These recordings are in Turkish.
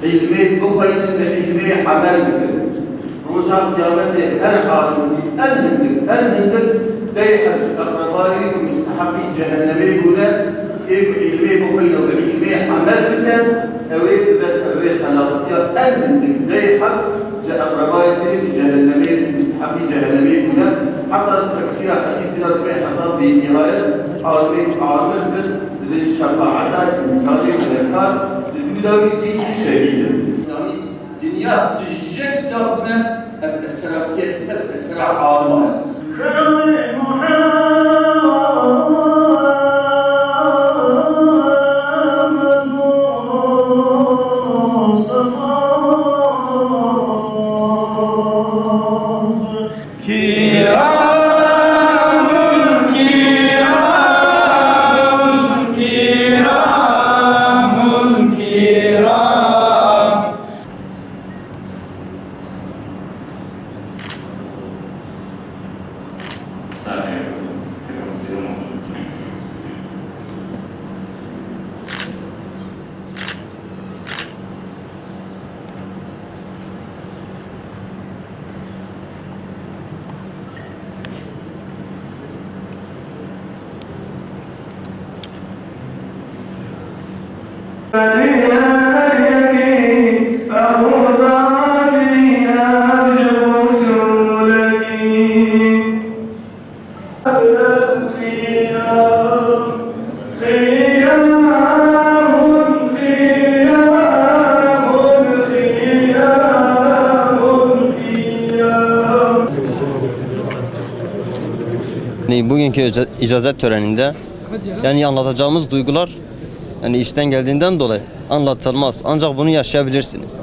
علمي بخير علمي عمل بكم روزا قيامته هر عالمي الهندك دايحة الرضايق ومستحقي جهنمي بولا علمي بخير علمي عمل بكم أويد ذا سري خلاصية الهندك دايحة الرضايق جهنمي مستحقي جهنمي بولا حتى التكسير حديثنا ربيع حتى بنهاية عامل بالشفاعات المثالية والأفكار للمداوية شديدة. دنيا تجد دارنا الأسرائيل الأسرع عالمها. Bugünkü icazet töreninde yani anlatacağımız duygular yani işten geldiğinden dolayı anlatılmaz. Ancak bunu yaşayabilirsiniz.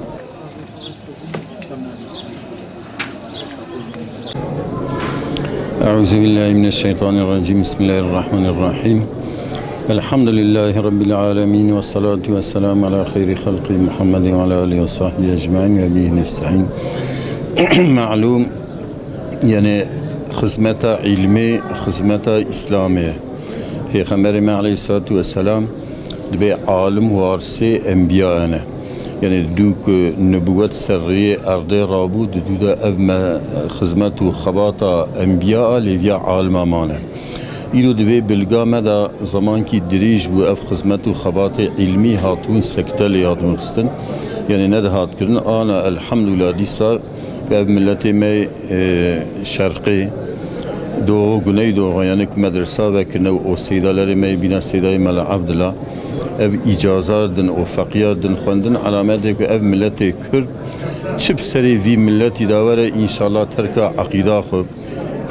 Euzubillahimineşşeytanirracim. Bismillahirrahmanirrahim. Elhamdülillahi Rabbil alemin ve salatu ve selamu ala hayri halqi Muhammedin ve ala alihi ve sahbihi ecmain ve bihi nesta'in. Ma'lum yani hizmete ilmi, hizmete İslamiye. Peygamberimiz Aleyhisselatü Vesselam bir alim varisi enbiyane. Yani dük nübüvvet serriye erde rabu düdüde evme hizmetu khabata enbiya levya alimamane. İlo dve bilgame da zamanki dirij bu ev hizmetu khabata ilmi hatun sekteli hatun yani ne de hat kirin ana elhamdülillah disa ev milleti me şerqi doğu güneydoğu yani medrese ve kine o seydaları me bina seydayı mala Abdullah ev icazardın o fakiyardın xwendin alamet ki ev milleti Kürt çip seri vi milleti davere inşallah terka akida xo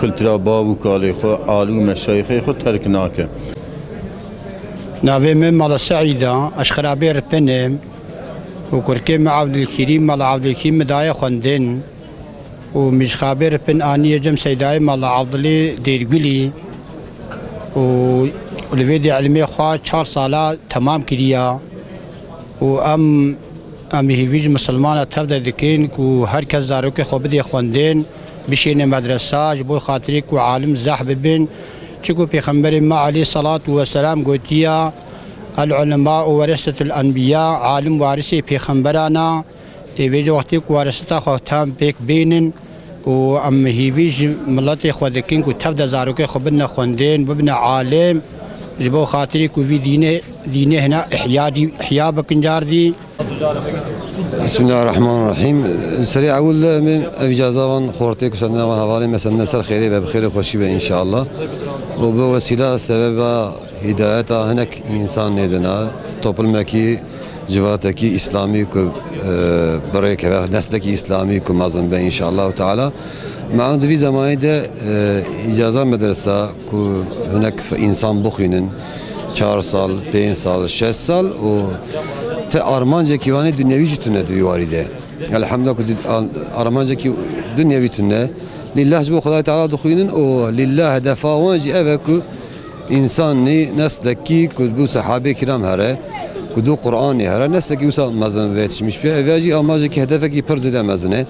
kültüra bavu kale xo alu meşayixi xo terk nake. ناوي من مال سعيدة أشخرابير بنم وكركم عبد الكريم مال عبد الكريم داية خندن ومش خابر بن آنية جم سيداي مال عبد الله ديرجلي ولفيدي علمي خوا 4 سالة تمام كريا وأم هيفيج مسلمان تفضل ذكين كو هركز داروك خبدي خواندين بشين مدرسة جبو خاطريك وعالم زاحب بن تشكو بيخمبر ما عليه الصلاة والسلام قوتيا العلماء ورثة الأنبياء عالم وارثي بيخمبرانا تبيج وقتك ورثتا خوتام بيك بينن وأم هيفيج ملتي خودكين كو تفضل داروك خبدنا خواندين ببنا عالم جبو خاطريك وفي دينه هنا إحياء بكنجار دي. بسم الله الرحمن الرحيم. سريع أقول من إجازة خورتك وسنة وحوالي مثلا نسل خيري بخير خوشي إن شاء الله وبوسيلة سبب هدايتها هناك إنسان ندنا توبل مكي جواتكي إسلامي كو بريك نسلكي إسلامي كو مازن إن شاء الله تعالى مع في زمان ده إجازة مدرسة كو هناك إنسان بخينن 4 سال 5 سال 6 سال و te Armanca kivane dünyevi cütüne diyoride. Elhamdülillah Armanca ki dünyevi tünne. Lillah bu Hudayi Teala dukhinin o lillah defavanci eveku insani nesleki bu sahabe kiram hare kudu Kur'an hare nesleki usa mazın ve yetişmiş bir evci amacı ki hedefe ki pır zedemezine.